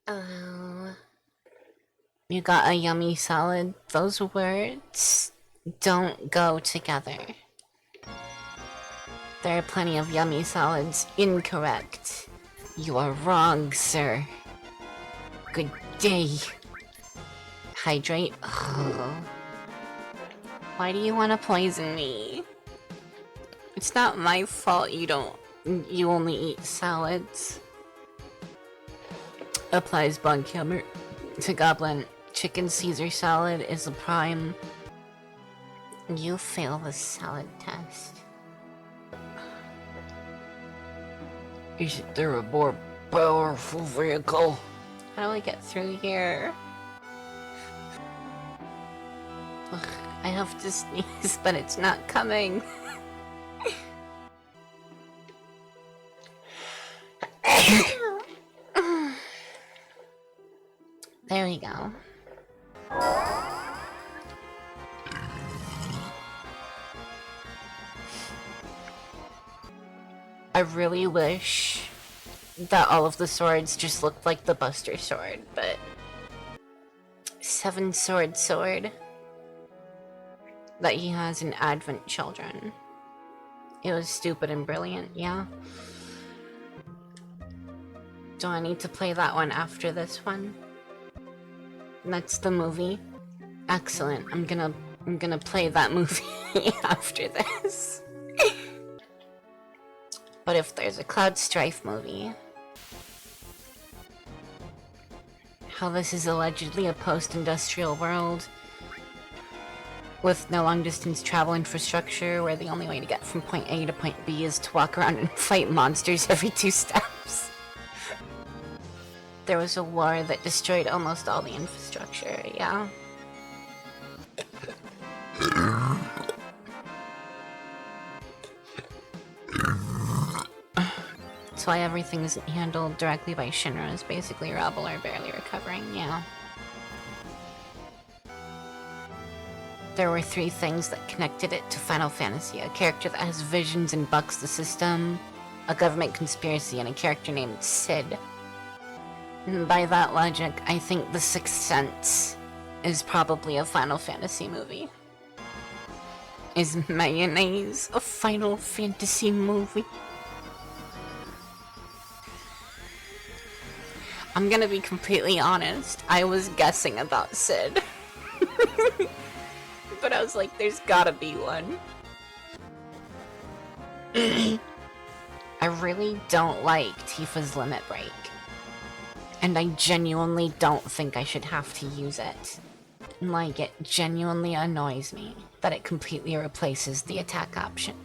Oh, you got a yummy salad? Those words don't go together. There are plenty of yummy salads. Incorrect. You are wrong, sir. Good day. Hydrate. Oh. Why do you want to poison me? It's not my fault you only eat salads. Applies bug hammer to Goblin. Chicken Caesar salad is a prime. You fail the salad test. Isn't there a more powerful vehicle? How do I get through here? Ugh, I have to sneeze, but it's not coming. There we go. I really wish that all of the swords just looked like the Buster Sword, but... Seven Sword Sword that he has in Advent Children. It was stupid and brilliant, yeah. Do I need to play that one after this one? That's the movie. Excellent. I'm gonna play that movie after this. But if there's a Cloud Strife movie, how this is allegedly a post-industrial world with no long-distance travel infrastructure where the only way to get from point A to point B is to walk around and fight monsters every 2 steps. There was a war that destroyed almost all the infrastructure, yeah. That's why everything's handled directly by Shinra is basically rubble or barely recovering, yeah. There were 3 things that connected it to Final Fantasy: a character that has visions and bucks the system, a government conspiracy, and a character named Sid. And by that logic, I think The Sixth Sense is probably a Final Fantasy movie. Is Mayonnaise a Final Fantasy movie? I'm gonna be completely honest, I was guessing about Sid. But I was like, there's gotta be one. I really don't like Tifa's Limit Break. And I genuinely don't think I should have to use it. Like, it genuinely annoys me that it completely replaces the attack option.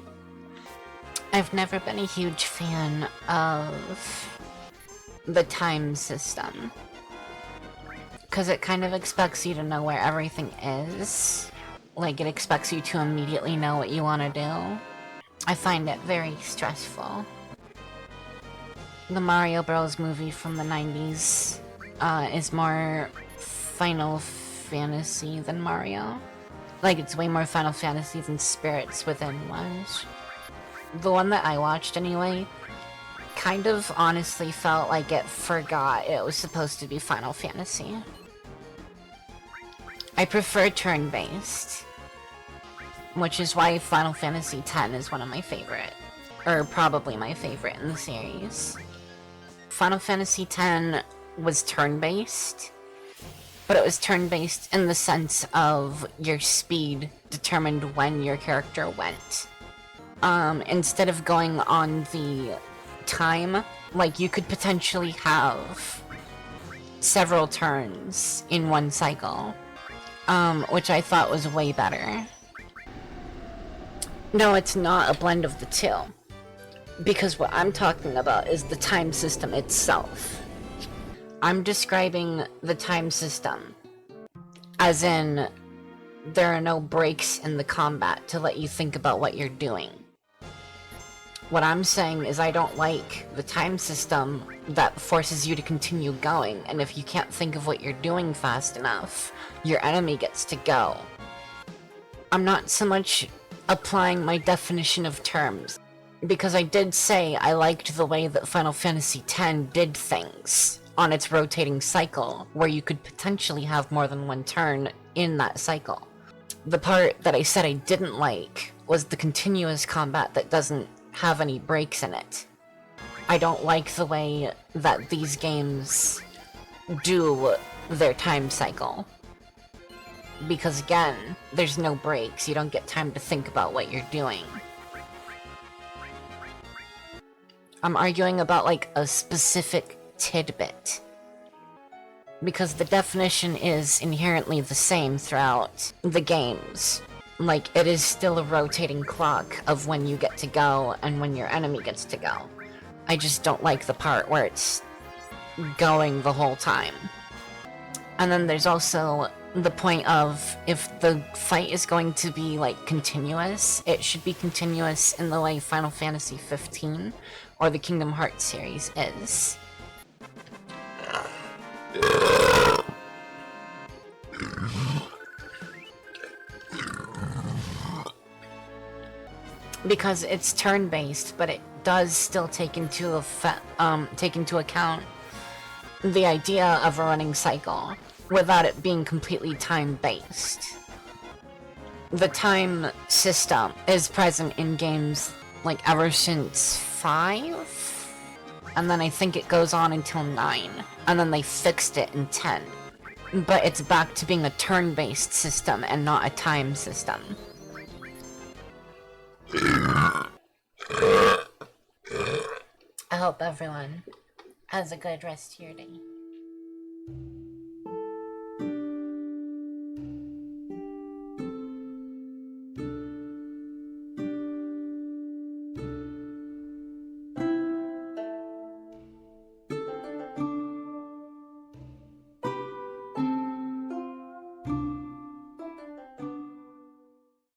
I've never been a huge fan of the time system, because it kind of expects you to know where everything is. Like, it expects you to immediately know what you want to do. I find it very stressful. The Mario Bros. Movie from the 90s is more Final Fantasy than Mario. Like, it's way more Final Fantasy than Spirits Within was. The one that I watched anyway kind of honestly felt like it forgot it was supposed to be Final Fantasy. I prefer turn-based, which is why Final Fantasy X is one of my favorite, or probably my favorite in the series. Final Fantasy X was turn-based, but it was turn-based in the sense of your speed determined when your character went. Instead of going on the time, like, you could potentially have several turns in one cycle, which I thought was way better. No, it's not a blend of the two, because what I'm talking about is the time system itself. I'm describing the time system as in there are no breaks in the combat to let you think about what you're doing. What I'm saying is I don't like the time system that forces you to continue going, and if you can't think of what you're doing fast enough, your enemy gets to go. I'm not so much applying my definition of terms, because I did say I liked the way that Final Fantasy X did things on its rotating cycle, where you could potentially have more than one turn in that cycle. The part that I said I didn't like was the continuous combat that doesn't have any breaks in it. I don't like the way that these games do their time cycle. Because again, there's no breaks, you don't get time to think about what you're doing. I'm arguing about like a specific tidbit. Because the definition is inherently the same throughout the games. Like, it is still a rotating clock of when you get to go and when your enemy gets to go. I just don't like the part where it's going the whole time. And then there's also the point of, if the fight is going to be, like, continuous, it should be continuous in the way Final Fantasy 15 or the Kingdom Hearts series is. Because it's turn-based, but it does still take into account the idea of a running cycle, without it being completely time-based. The time system is present in games, like, ever since 5? And then I think it goes on until 9. And then they fixed it in 10. But it's back to being a turn-based system and not a time system. I hope everyone has a good rest of your day.